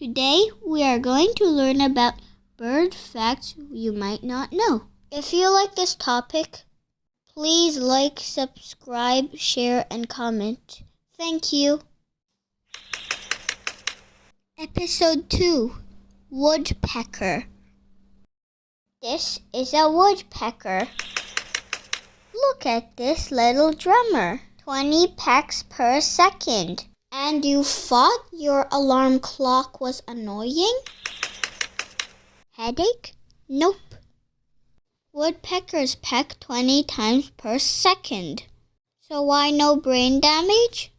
Today we are going to learn about bird facts you might not know. If you like this topic, please like, subscribe, share, and comment. Thank you. Episode 2, Woodpecker. This is a woodpecker. Look at this little drummer. 20 pecks per second. And you thought your alarm clock was annoying? Headache? Nope. Woodpeckers peck 20 times per second. So why no brain damage?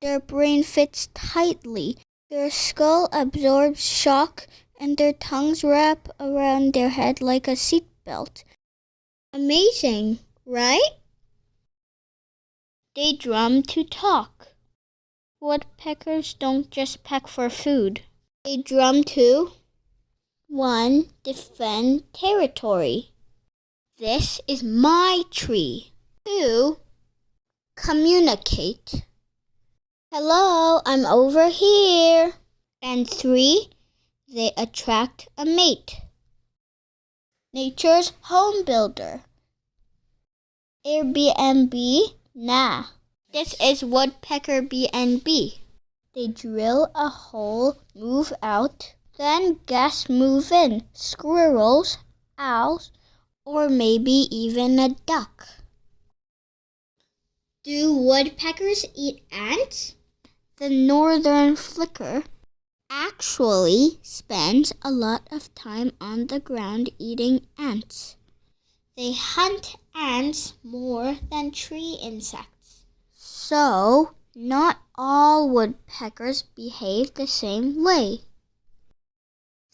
Their brain fits tightly. Their skull absorbs shock and their tongues wrap around their head like a seatbelt. Amazing, right? They drum to talk. Woodpeckers don't just peck for food. They drum to 1. Defend territory. This is my tree. 2. Communicate. Hello, I'm over here. And 3. They attract a mate. Nature's home builder. Airbnb? Nah. This is Woodpecker B&B. They drill a hole, move out, then guests move in. Squirrels, owls, or maybe even a duck. Do woodpeckers eat ants? The northern flicker actually spends a lot of time on the ground eating ants. They hunt ants more than tree insects. So, not all woodpeckers behave the same way.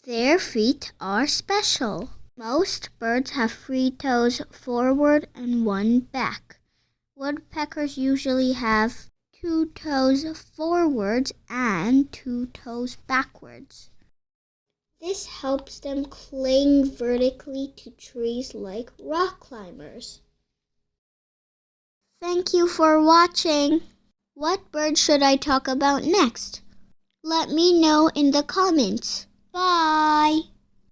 Their feet are special. Most birds have 3 toes forward and 1 back. Woodpeckers usually have 2 toes forwards and 2 toes backwards. This helps them cling vertically to trees like rock climbers. Thank you for watching. What bird should I talk about next? Let me know in the comments. Bye!